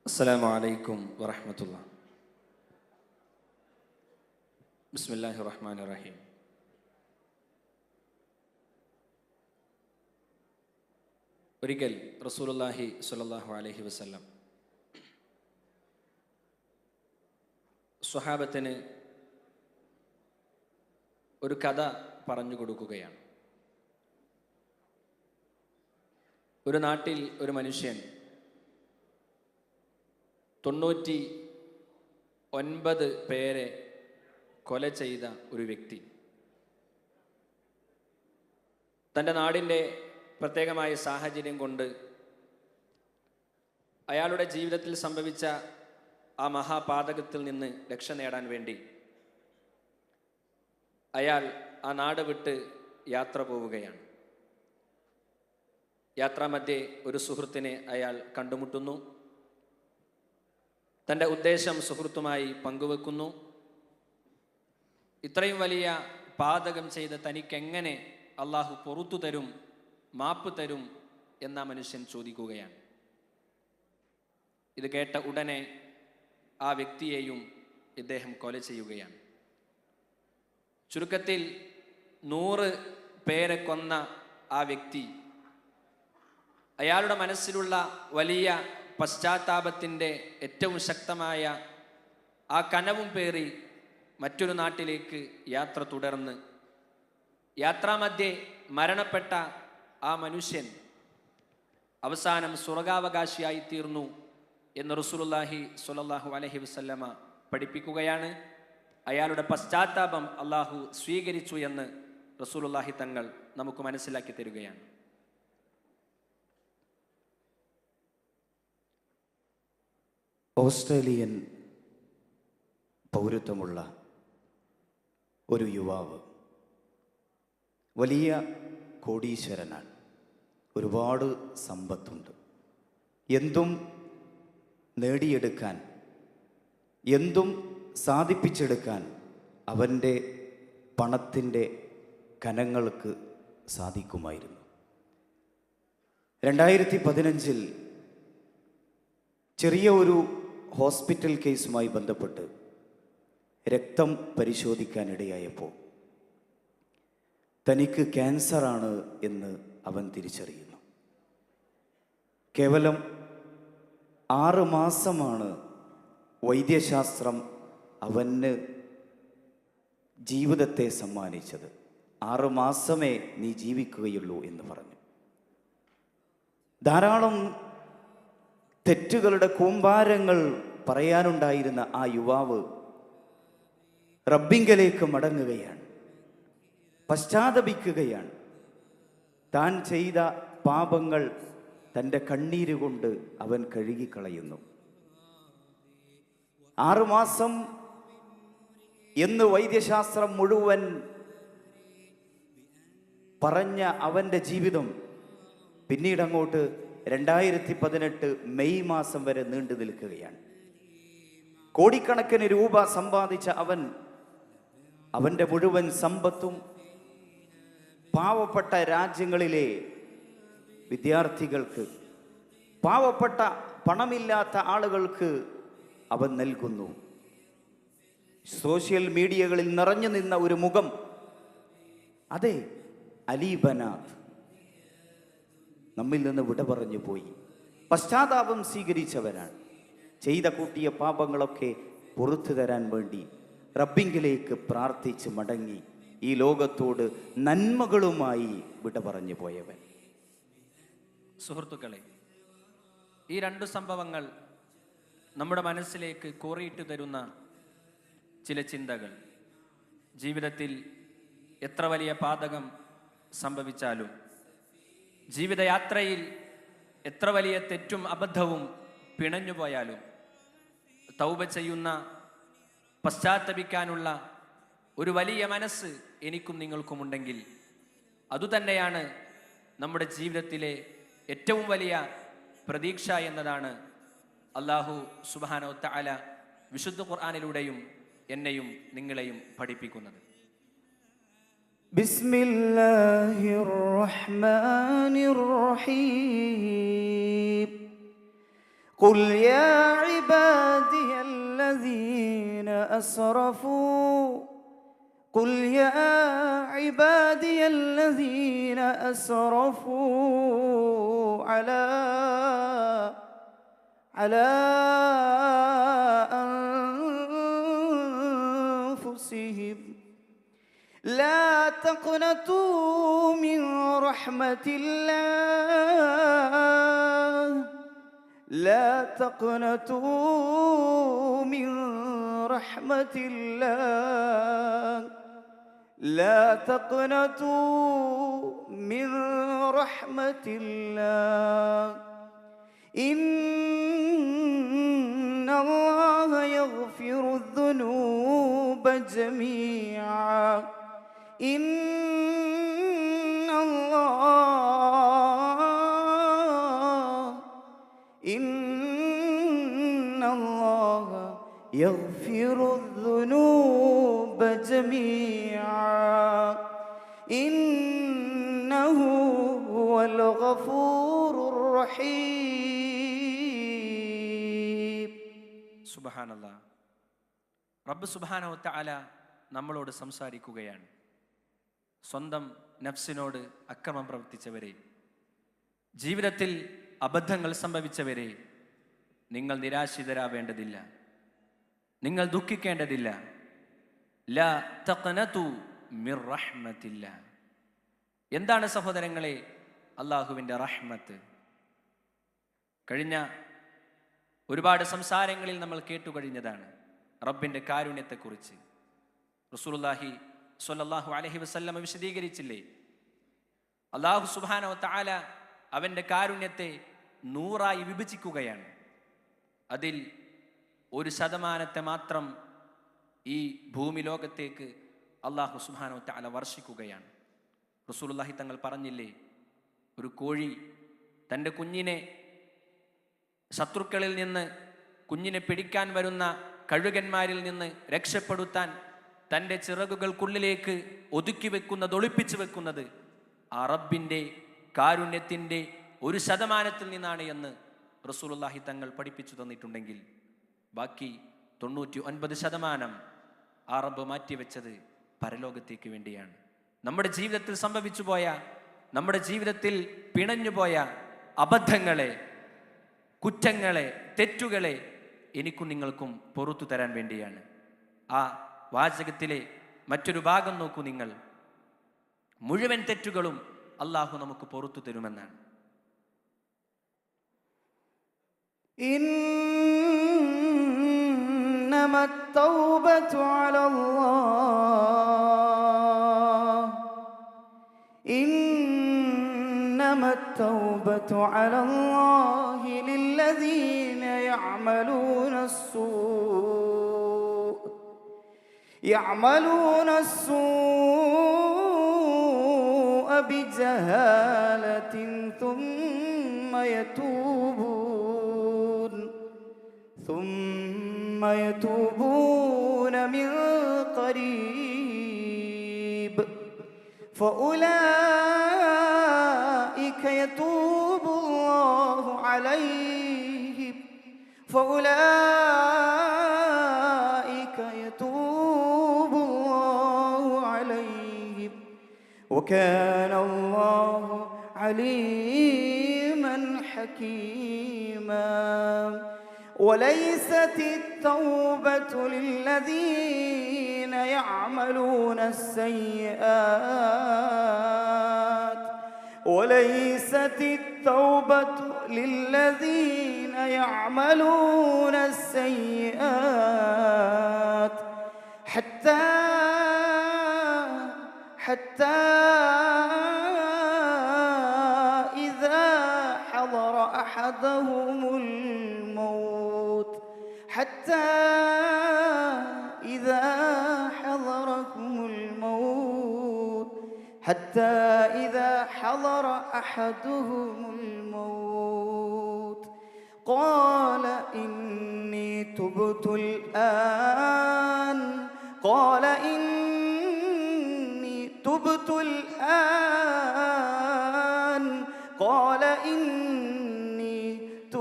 അസ്സലാമു അലൈക്കും വറഹ്മത്തുള്ളാഹി. ബിസ്മില്ലാഹിർ റഹ്മാനിർ റഹീം. ഒരിക്കൽ റസൂലുള്ളാഹി സ്വല്ലല്ലാഹു അലൈഹി വസല്ലം സ്വഹാബത്തിന് ഒരു കഥ പറഞ്ഞു കൊടുക്കുകയാണ്. ഒരു നാട്ടിൽ ഒരു മനുഷ്യൻ 99 പേരെ കൊല ചെയ്ത ഒരു വ്യക്തി തൻ്റെ നാടിൻ്റെ പ്രത്യേകമായ സാഹചര്യം കൊണ്ട് അയാളുടെ ജീവിതത്തിൽ സംഭവിച്ച ആ മഹാപാതകത്തിൽ നിന്ന് രക്ഷ നേടാൻ വേണ്ടി അയാൾ ആ നാട് വിട്ട് യാത്ര പോവുകയാണ്. യാത്രാമധ്യേ ഒരു സുഹൃത്തിനെ അയാൾ കണ്ടുമുട്ടുന്നു. തൻ്റെ ഉദ്ദേശം സുഹൃത്തുമായി പങ്കുവെക്കുന്നു. ഇത്രയും വലിയ പാതകം ചെയ്ത തനിക്കെങ്ങനെ അള്ളാഹു പൊറുത്തു തരും, മാപ്പ് തരും എന്ന മനുഷ്യൻ ചോദിക്കുകയാണ്. ഇത് കേട്ട ഉടനെ ആ വ്യക്തിയെയും ഇദ്ദേഹം കൊല ചെയ്യുകയാണ്. ചുരുക്കത്തിൽ 100 പേരെ കൊന്ന ആ വ്യക്തി അയാളുടെ മനസ്സിലുള്ള വലിയ പശ്ചാത്താപത്തിൻ്റെ ഏറ്റവും ശക്തമായ ആ കനവും പേറി മറ്റൊരു നാട്ടിലേക്ക് യാത്ര തുടർന്ന് യാത്രാമധ്യേ മരണപ്പെട്ട ആ മനുഷ്യൻ അവസാനം സ്വർഗാവകാശിയായി തീർന്നു എന്ന് റസൂലുള്ളാഹി സ്വല്ലല്ലാഹു അലൈഹി വസല്ലമ പഠിപ്പിക്കുകയാണ്. അയാളുടെ പശ്ചാത്താപം അള്ളാഹു സ്വീകരിച്ചു എന്ന് റസൂലുള്ളാഹി തങ്ങൾ നമുക്ക് മനസ്സിലാക്കി തരികയാണ്. ഓസ്ട്രേലിയൻ പൗരത്വമുള്ള ഒരു യുവാവ് വലിയ കോടീശ്വരനാണ്. ഒരുപാട് സമ്പത്തുണ്ട്. എന്തും നേടിയെടുക്കാൻ, എന്തും സാധിപ്പിച്ചെടുക്കാൻ അവൻ്റെ പണത്തിൻ്റെ കനങ്ങൾക്ക് സാധിക്കുമായിരുന്നു. 2015 ചെറിയ ഒരു ഹോസ്പിറ്റൽ കേസുമായി ബന്ധപ്പെട്ട് രക്തം പരിശോധിക്കാനിടയായപ്പോൾ തനിക്ക് ക്യാൻസറാണ് എന്ന് അവൻ തിരിച്ചറിയുന്നു. കേവലം 6 മാസമാണ് വൈദ്യശാസ്ത്രം അവന് ജീവിതത്തെ സമ്മാനിച്ചത്. 6 മാസമേ നീ ജീവിക്കുകയുള്ളൂ എന്ന് പറഞ്ഞു. ധാരാളം തെറ്റുകളുടെ കൂമ്പാരങ്ങൾ പറയാനുണ്ടായിരുന്ന ആ യുവാവ് റബ്ബിങ്കലേക്ക് മടങ്ങുകയാണ്, പശ്ചാത്തപിക്കുകയാണ്. താൻ ചെയ്ത പാപങ്ങൾ തൻ്റെ കണ്ണീര് കൊണ്ട് അവൻ കഴുകിക്കളയുന്നു. 6 മാസം എന്ന് വൈദ്യശാസ്ത്രം മുഴുവൻ പറഞ്ഞ അവൻ്റെ ജീവിതം പിന്നീട് അങ്ങോട്ട് 2018 മെയ് മാസം വരെ നീണ്ടു നിൽക്കുകയാണ്. കോടിക്കണക്കിന് രൂപ സമ്പാദിച്ച അവൻ്റെ മുഴുവൻ സമ്പത്തും പാവപ്പെട്ട രാജ്യങ്ങളിലെ വിദ്യാർത്ഥികൾക്ക്, പാവപ്പെട്ട പണമില്ലാത്ത ആളുകൾക്ക് അവൻ നൽകുന്നു. സോഷ്യൽ മീഡിയകളിൽ നിറഞ്ഞു നിന്ന ഒരു മുഖം, അതെ, അലി ബനാത്ത് നമ്മിൽ നിന്ന് വിട പറഞ്ഞു പോയി. പശ്ചാത്താപം സ്വീകരിച്ചവരാണ്. ചെയ്ത കൂട്ടിയ പാപങ്ങളൊക്കെ പുറത്തു തരാൻ വേണ്ടി റബ്ബിങ്കിലേക്ക് പ്രാർത്ഥിച്ച് മടങ്ങി ഈ ലോകത്തോട് നന്മകളുമായി വിട പറഞ്ഞു പോയവൻ. സുഹൃത്തുക്കളെ, ഈ 2 സംഭവങ്ങൾ നമ്മുടെ മനസ്സിലേക്ക് കോറിയിട്ട് തരുന്ന ചില ചിന്തകൾ. ജീവിതത്തിൽ എത്ര വലിയ പാതകം സംഭവിച്ചാലും, ജീവിതയാത്രയിൽ എത്ര വലിയ തെറ്റും അബദ്ധവും പിണഞ്ഞുപോയാലും, തൗബ ചെയ്യുന്ന, പശ്ചാത്തപിക്കാനുള്ള ഒരു വലിയ മനസ്സ് എനിക്കും നിങ്ങൾക്കുമുണ്ടെങ്കിൽ അതുതന്നെയാണ് നമ്മുടെ ജീവിതത്തിലെ ഏറ്റവും വലിയ പ്രതീക്ഷ എന്നതാണ് അല്ലാഹു സുബ്ഹാനഹു വ തആല വിശുദ്ധ ഖുർആനിലൂടെയും എന്നെയും നിങ്ങളെയും പഠിപ്പിക്കുന്നത്. ബിസ്മില്ലാഹിർ റഹ്മാനിർ റഹീം قل يا عبادي الذين أسرفوا قل يا عبادي الذين أسرفوا على أنفسهم لا تقنطوا من رحمة الله لا تقنطوا من رحمة الله لا تقنطوا من رحمة الله إن الله يغفر الذنوب جميعا إن الله يغفر الذنوب جميعا إنه هو الغفور الرحيم. സുബ്ഹാനല്ലാഹ്. റബ്ബ് സുബ്ഹാനഹു വ തആല നമ്മളോട് സംസാരിക്കുകയാണ്. സ്വന്തം നഫ്സിനോട് അക്രമം പ്രവർത്തിച്ചവരെ, ജീവിതത്തിൽ അബദ്ധങ്ങൾ സംഭവിച്ചവരെ, നിങ്ങൾ നിരാശിതരാവേണ്ടതില്ല, നിങ്ങൾ ദുഃഖിക്കേണ്ടതില്ല. ലാ തഖ്നതു മിർ റഹ്മത്തില്ല. എന്താണ് സഹോദരങ്ങളെ അള്ളാഹുവിൻ്റെ റഹ്മത്ത്? കഴിഞ്ഞ ഒരുപാട് സംസാരങ്ങളിൽ നമ്മൾ കേട്ടുകഴിഞ്ഞതാണ് റബ്ബിൻ്റെ കാരുണ്യത്തെക്കുറിച്ച്. റസൂലുള്ളാഹി സ്വല്ലല്ലാഹു അലൈഹി വസല്ലം വിശദീകരിച്ചില്ലേ? അല്ലാഹു സുബ്ഹാനഹു വ തആല അവൻ്റെ കാരുണ്യത്തെ 100 വിഭജിക്കുകയാണ്. അതിൽ 1% മാത്രം ഈ ഭൂമി ലോകത്തേക്ക് അല്ലാഹു സുബ്ഹാനഹു വ തആല വർഷിക്കുകയാണ്. റസൂലുള്ളാഹി തങ്ങൾ പറഞ്ഞില്ലേ, ഒരു കോഴി തൻ്റെ കുഞ്ഞിനെ ശത്രുക്കളിൽ നിന്ന്, കുഞ്ഞിനെ പിടിക്കാൻ വരുന്ന കഴുകന്മാരിൽ നിന്ന് രക്ഷപ്പെടുത്താൻ തൻ്റെ ചിറകുകൾക്കുള്ളിലേക്ക് ഒതുക്കി വെക്കുന്നത്, ഒളിപ്പിച്ചു വെക്കുന്നത് ആ റബ്ബിൻ്റെ കാരുണ്യത്തിൻ്റെ 1% നിന്നാണ് എന്ന് റസൂലുള്ളാഹി തങ്ങൾ പഠിപ്പിച്ചു തന്നിട്ടുണ്ടെങ്കിൽ, ബാക്കി 99% ആ റബ്ബ് മാറ്റിവെച്ചത് പരലോകത്തേക്ക് വേണ്ടിയാണ്. നമ്മുടെ ജീവിതത്തിൽ സംഭവിച്ചു പോയ, നമ്മുടെ ജീവിതത്തിൽ പിണഞ്ഞുപോയ അബദ്ധങ്ങളെ, കുറ്റങ്ങളെ, തെറ്റുകളെ എനിക്കും നിങ്ങൾക്കും പൊറുത്തു തരാൻ വേണ്ടിയാണ്. ആ വാചകത്തിലെ മറ്റൊരു ഭാഗം നോക്കൂ നിങ്ങൾ. മുഴുവൻ തെറ്റുകളും അള്ളാഹു നമുക്ക് പൊറുത്തു തരുമെന്നാണ്. إنما التوبة على الله إنما التوبة على الله للذين يعملون السوء بجهالة ثم يتوبون من قريب فأولئك يتوب الله عليهم وكان الله عليما حكيما. وليست التوبة للذين يعملون السيئات حتى إذا حضر أحدهم الموت قال إني تبت الآن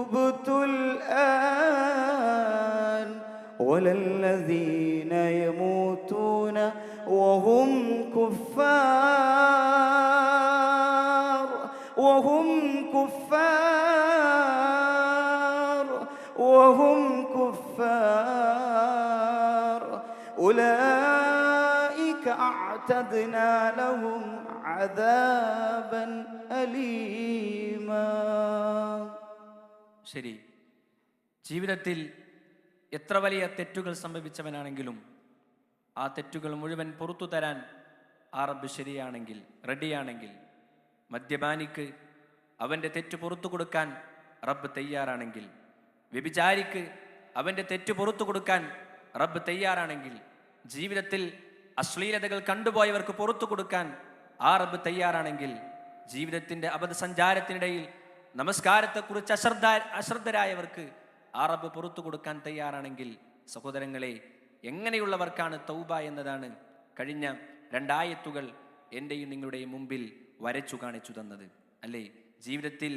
تبت الآن ولا الذين يموتون وهم كفار وهم كفار وهم كفار أولئك أعتدنا لهم عذابا أليما. ശരി, ജീവിതത്തിൽ എത്ര വലിയ തെറ്റുകൾ സംഭവിച്ചവനാണെങ്കിലും ആ തെറ്റുകൾ മുഴുവൻ പുറത്തു തരാൻ ആ റബ്ബ് ശരിയാണെങ്കിൽ, റെഡിയാണെങ്കിൽ, മദ്യപാനിക്ക് അവൻ്റെ തെറ്റ് പുറത്തു കൊടുക്കാൻ റബ്ബ് തയ്യാറാണെങ്കിൽ, വ്യഭിചാരിക്ക് അവൻ്റെ തെറ്റ് പുറത്തു കൊടുക്കാൻ റബ്ബ് തയ്യാറാണെങ്കിൽ, ജീവിതത്തിൽ അശ്ലീലതകൾ കണ്ടുപോയവർക്ക് പുറത്തു കൊടുക്കാൻ ആ റബ്ബ് തയ്യാറാണെങ്കിൽ, ജീവിതത്തിൻ്റെ അബദ്ധസഞ്ചാരത്തിനിടയിൽ നമസ്കാരത്തെക്കുറിച്ച് അശ്രദ്ധരായവർക്ക് ആ റബ്ബ് പുറത്തു കൊടുക്കാൻ തയ്യാറാണെങ്കിൽ, സഹോദരങ്ങളെ, എങ്ങനെയുള്ളവർക്കാണ് തൗബ എന്നതാണ് കഴിഞ്ഞ 2 ആയത്തുകൾ എൻ്റെയും നിങ്ങളുടെയും മുമ്പിൽ വരച്ചു കാണിച്ചു തന്നത്. അല്ലേ, ജീവിതത്തിൽ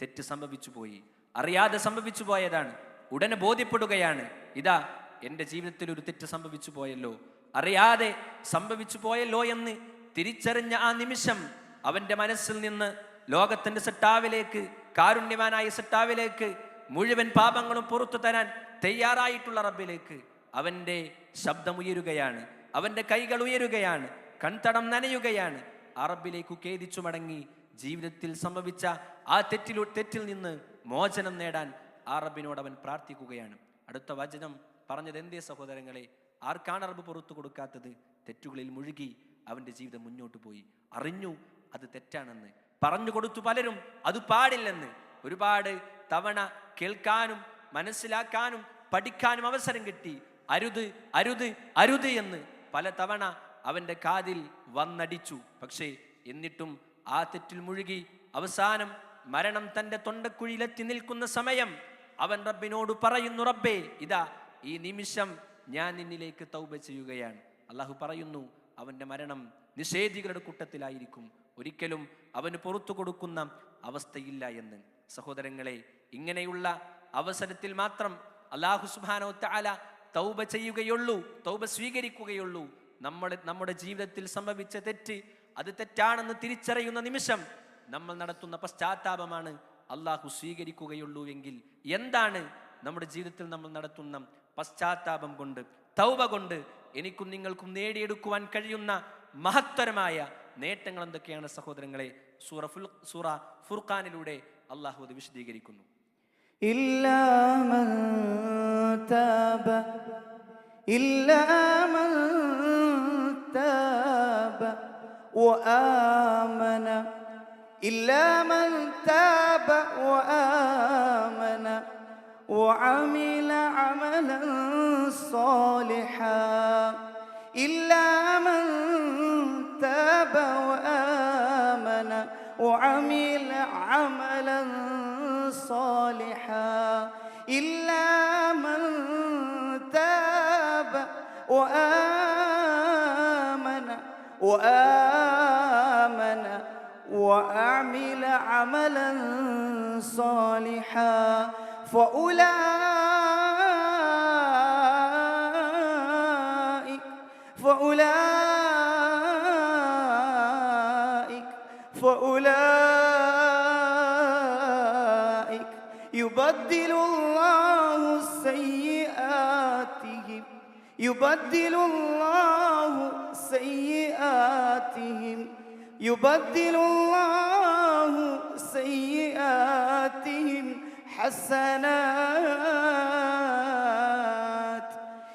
തെറ്റ് സംഭവിച്ചു പോയി, അറിയാതെ സംഭവിച്ചു പോയതാണ്, ഉടനെ ബോധ്യപ്പെടുകയാണ്, ഇതാ എൻ്റെ ജീവിതത്തിൽ ഒരു തെറ്റ് സംഭവിച്ചു പോയല്ലോ, അറിയാതെ സംഭവിച്ചു പോയല്ലോ എന്ന് തിരിച്ചറിഞ്ഞ ആ നിമിഷം അവൻ്റെ മനസ്സിൽ നിന്ന് ലോകത്തിൻ്റെ സട്ടാവിലേക്ക്, കാരുണ്യവാനായ സട്ടാവിലേക്ക്, മുഴുവൻ പാപങ്ങളും പുറത്തു തരാൻ തയ്യാറായിട്ടുള്ള റബ്ബിലേക്ക് അവൻ്റെ ശബ്ദമുയരുകയാണ്, അവൻ്റെ കൈകൾ ഉയരുകയാണ്, കൺതടം നനയുകയാണ്. ആ റബ്ബിലേക്ക് ഖേദിച്ചു മടങ്ങി ജീവിതത്തിൽ സംഭവിച്ച ആ തെറ്റിൽ നിന്ന് മോചനം നേടാൻ ആ റബ്ബിനോട് അവൻ പ്രാർത്ഥിക്കുകയാണ്. അടുത്ത വചനം പറഞ്ഞത് എന്തേ സഹോദരങ്ങളെ? ആർക്കാണ് റബ്ബ് പുറത്തു കൊടുക്കാത്തത്? തെറ്റുകളിൽ മുഴുകി അവൻ്റെ ജീവിതം മുന്നോട്ട് പോയി, അറിഞ്ഞു അത് തെറ്റാണെന്ന്, പറഞ്ഞു കൊടുത്തു പലരും അത് പാടില്ലെന്ന്, ഒരുപാട് തവണ കേൾക്കാനും മനസ്സിലാക്കാനും പഠിക്കാനും അവസരം കിട്ടി. അരുത് അരുത് അരുത് എന്ന് പല തവണ അവൻ്റെ കാതിൽ വന്നടിച്ചു. പക്ഷേ എന്നിട്ടും ആ തെറ്റിൽ മുഴുകി അവസാനം മരണം തൻ്റെ തൊണ്ടക്കുഴിയിലെത്തി നിൽക്കുന്ന സമയം അവൻ റബ്ബിനോട് പറയുന്നു, റബ്ബേ, ഇതാ ഈ നിമിഷം ഞാൻ നിന്നിലേക്ക് തൗബ ചെയ്യുകയാണ്. അള്ളാഹു പറയുന്നു, അവൻ്റെ മരണം നിഷേധികളുടെ കൂട്ടത്തിലായിരിക്കും, ഒരിക്കലും അവന് പുറത്തു കൊടുക്കുന്ന അവസ്ഥയില്ല എന്ന്. സഹോദരങ്ങളെ, ഇങ്ങനെയുള്ള അവസരത്തിൽ മാത്രം അല്ലാഹു സുബ്ഹാനഹു വ തആല തൗബ ചെയ്യുകയുള്ളൂ, തൗബ സ്വീകരിക്കുകയുള്ളൂ. നമ്മുടെ ജീവിതത്തിൽ സംഭവിച്ച തെറ്റ് അത് തെറ്റാണെന്ന് തിരിച്ചറിയുന്ന നിമിഷം നമ്മൾ നടത്തുന്ന പശ്ചാത്താപമാണ് അല്ലാഹു സ്വീകരിക്കുകയുള്ളൂ എങ്കിൽ എന്താണ് നമ്മുടെ ജീവിതത്തിൽ നമ്മൾ നടത്തുന്ന പശ്ചാത്താപം കൊണ്ട്, തൗബ കൊണ്ട് എനിക്കും നിങ്ങൾക്കും നേടിയെടുക്കുവാൻ കഴിയുന്ന മഹത്തരമായ നേട്ടങ്ങൾ എന്തൊക്കെയാണ് സഹോദരങ്ങളെ? സൂറ ഫുർഖാനിലൂടെ അല്ലാഹു അത് വിശദീകരിക്കുന്നു. إلا من تاب إلا من تاب وآمن إلا من تاب وآمن وعمل عملا صالحا إلا من تاب وآمن وعمل عملا صالحا إلا من تاب وآمن وعمل عملا صالحا فأولئك يبدل الله سيئاتهم حسنات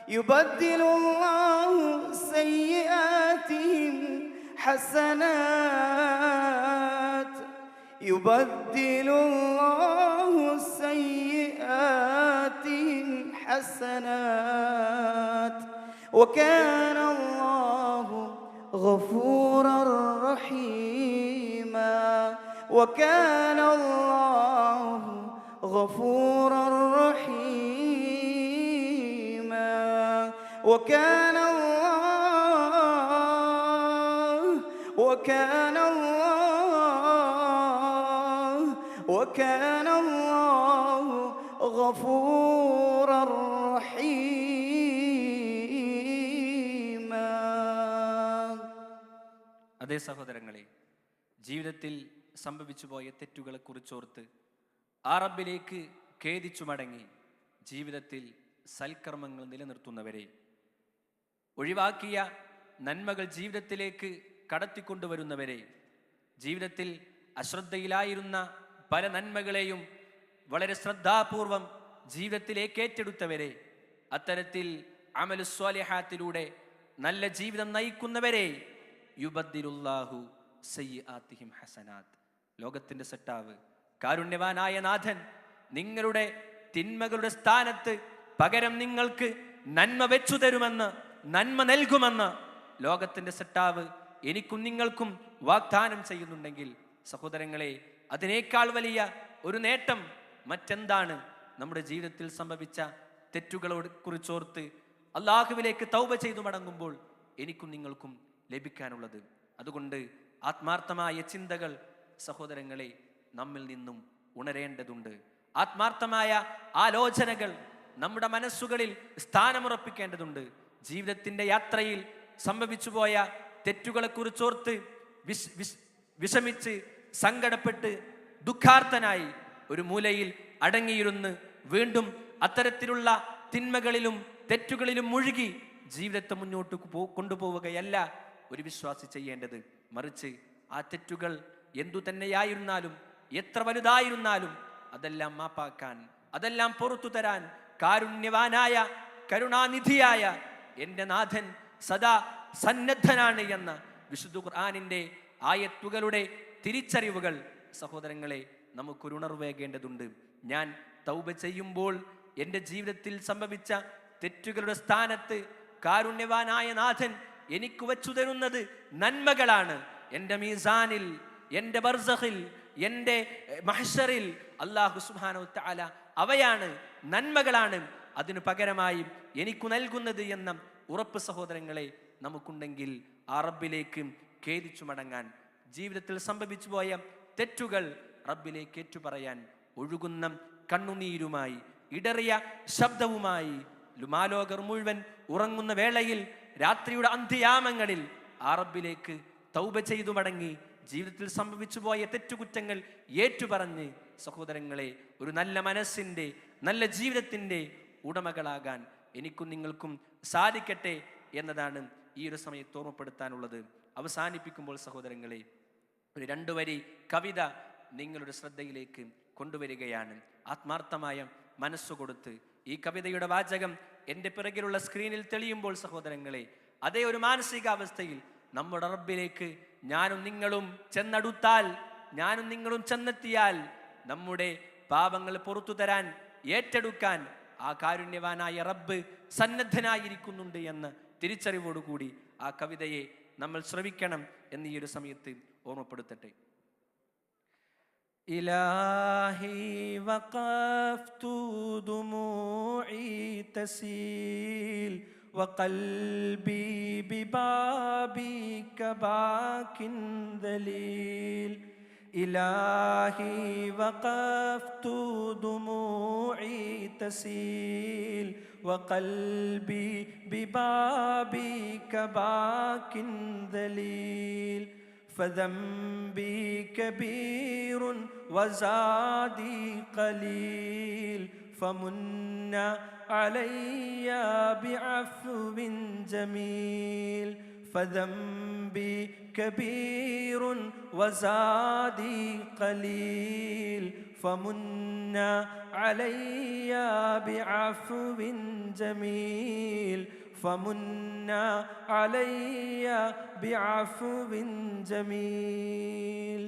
يبدل الله سيئاتهم حسنات يبدل الله سيئاتهم حسنات وكان الله غفورا رحيما وكان الله غفورا رحيما وكان الله وكان الله غفورا رحيما. അതേ സഹോദരങ്ങളെ, ജീവിതത്തിൽ സംഭവിച്ചു പോയ തെറ്റുകളെ കുറിച്ചോർത്ത് ആ റബ്ബിലേക്ക് ഖേദിച്ചു മടങ്ങി ജീവിതത്തിൽ സൽക്കർമ്മങ്ങൾ നിലനിർത്തുന്നവരെ, ഒഴിവാക്കിയ നന്മകൾ ജീവിതത്തിലേക്ക് കടത്തിക്കൊണ്ടുവരുന്നവരെ, ജീവിതത്തിൽ അശ്രദ്ധയിലായിരുന്ന പല നന്മകളെയും വളരെ ശ്രദ്ധാപൂർവം ജീവിതത്തിലേക്ക് ഏറ്റെടുത്തവരെ, അത്തരത്തിൽ അമലു സ്വാലിഹാത്തിലൂടെ നല്ല ജീവിതം നയിക്കുന്നവരെ യുബദ്ദിലുല്ലാഹു സയ്യിആതിഹിം ഹസനാത്ത്. ലോകത്തിന്റെ സട്ടാവ് കാരുണ്യവാനായ നാഥൻ നിങ്ങളുടെ തിന്മകളുടെ സ്ഥാനത്ത് പകരം നിങ്ങൾക്ക് നന്മ വെച്ചു തരുമെന്ന്, നന്മ നൽകുമെന്ന് ലോകത്തിന്റെ സട്ടാവ് എനിക്കും നിങ്ങൾക്കും വാഗ്ദാനം ചെയ്യുന്നുണ്ടെങ്കിൽ സഹോദരങ്ങളെ, അതിനേക്കാൾ വലിയ ഒരു നേട്ടം മറ്റെന്താണ്? നമ്മുടെ ജീവിതത്തിൽ സംഭവിച്ച തെറ്റുകളോട് കുറിച്ചോർത്ത് അള്ളാഹുവിലേക്ക് തൗബ ചെയ്തു മടങ്ങുമ്പോൾ എനിക്കും നിങ്ങൾക്കും ലഭിക്കാനുള്ളത്. അതുകൊണ്ട് ആത്മാർത്ഥമായ ചിന്തകൾ സഹോദരങ്ങളെ നമ്മിൽ നിന്നും ഉണരേണ്ടതുണ്ട്. ആത്മാർത്ഥമായ ആലോചനകൾ നമ്മുടെ മനസ്സുകളിൽ സ്ഥാനമുറപ്പിക്കേണ്ടതുണ്ട്. ജീവിതത്തിന്റെ യാത്രയിൽ സംഭവിച്ചു പോയ തെറ്റുകളെ കുറിച്ചോർത്ത് വിഷമിച്ച് സങ്കടപ്പെട്ട് ദുഃഖാർത്തനായി ഒരു മൂലയിൽ അടങ്ങിയിരുന്ന് വീണ്ടും അത്തരത്തിലുള്ള തിന്മകളിലും തെറ്റുകളിലും മുഴുകി ജീവിതത്തെ മുന്നോട്ട് കൊണ്ടുപോവുകയല്ല ഒരു വിശ്വാസി ചെയ്യേണ്ടത്. മറിച്ച് ആ തെറ്റുകൾ എന്തു തന്നെയായിരുന്നാലും, എത്ര വലുതായിരുന്നാലും അതെല്ലാം മാപ്പാക്കാൻ, അതെല്ലാം പുറത്തു തരാൻ കാരുണ്യവാനായ കരുണാനിധിയായ എൻ്റെ നാഥൻ സദാ സന്നദ്ധനാണ് എന്ന വിശുദ്ധ ഖുർആനിന്റെ ആയത്തുകളുടെ തിരിച്ചറിവുകൾ സഹോദരങ്ങളെ നമുക്കൊരു ഉണർവേകേണ്ടതുണ്ട്. ഞാൻ തൗബ ചെയ്യുമ്പോൾ എൻ്റെ ജീവിതത്തിൽ സംഭവിച്ച തെറ്റുകളുടെ സ്ഥാനത്ത് കാരുണ്യവാനായ നാഥൻ എനിക്ക് വച്ചു തരുന്നത് നന്മകളാണ്. എൻ്റെ മീസാനിൽ, എൻ്റെ ബർസഖിൽ, എൻ്റെ മഹ്ശറിൽ അല്ലാഹു സുബ്ഹാനഹു വ തആല അവയാണ്, നന്മകളാണ് അതിനു പകരമായി എനിക്ക് നൽകുന്നത് എന്ന ഉറപ്പ് സഹോദരങ്ങളെ നമുക്കുണ്ടെങ്കിൽ ആ റബ്ബിലേക്ക് ഖേദിച്ചു മടങ്ങാൻ, ജീവിതത്തിൽ സംഭവിച്ചു പോയ തെറ്റുകൾ റബ്ബിലേക്ക് ഏറ്റുപറയാൻ, ഒഴുകുന്ന കണ്ണുനീരുമായി ഇടറിയ ശബ്ദവുമായി മാലോകർ മുഴുവൻ ഉറങ്ങുന്ന വേളയിൽ രാത്രിയുടെ അന്ത്യയാമങ്ങളിൽ ആ റബ്ബിലേക്ക് തൗബ ചെയ്തു മടങ്ങി ജീവിതത്തിൽ സംഭവിച്ചു പോയ തെറ്റുകുറ്റങ്ങൾ ഏറ്റുപറഞ്ഞ് സഹോദരങ്ങളെ ഒരു നല്ല മനസ്സിൻ്റെ, നല്ല ജീവിതത്തിൻ്റെ ഉടമകളാകാൻ എനിക്കും നിങ്ങൾക്കും സാധിക്കട്ടെ എന്നതാണ് ഈ ഒരു സമയത്ത് ഓർമ്മപ്പെടുത്താനുള്ളത്. അവസാനിപ്പിക്കുമ്പോൾ സഹോദരങ്ങളെ ഒരു 2 വരി കവിത നിങ്ങളുടെ ശ്രദ്ധയിലേക്ക് കൊണ്ടുവരികയാണ്. ആത്മാർത്ഥമായ മനസ്സുകൊടുത്ത് ഈ കവിതയുടെ വാചകം എൻ്റെ പിറകിലുള്ള സ്ക്രീനിൽ തെളിയുമ്പോൾ സഹോദരങ്ങളെ, അതേ ഒരു മാനസികാവസ്ഥയിൽ നമ്മുടെ റബ്ബിലേക്ക് ഞാനും നിങ്ങളും ചെന്നടുത്താൽ, ഞാനും നിങ്ങളും ചെന്നെത്തിയാൽ നമ്മുടെ പാപങ്ങൾ പുറത്തു തരാൻ, ഏറ്റെടുക്കാൻ ആ കാരുണ്യവാനായ റബ്ബ് സന്നദ്ധനായിരിക്കുന്നുണ്ട് എന്ന തിരിച്ചറിവോടുകൂടി ആ കവിതയെ നമ്മൾ ശ്രവിക്കണം എന്ന് ഈ ഒരു സമയത്ത് ഓർമ്മപ്പെടുത്തട്ടെ. ഇലാഹി വഖഫ്തു ദുമൂഇ തസീൽ വഖൽബി ബിബാബിക ബാകിൻ ദലീൽ. ഇലാഹി വഖഫ്തു ദുമൂഇ തസീൽ വഖൽബി ബിബാബിക ബാകിൻ ദലീൽ. فذنبي كبير وزادي قليل فمن علي بعفو جميل. فذنبي كبير وزادي قليل فمن علي بعفو جميل. فمن علي بعفو جميل.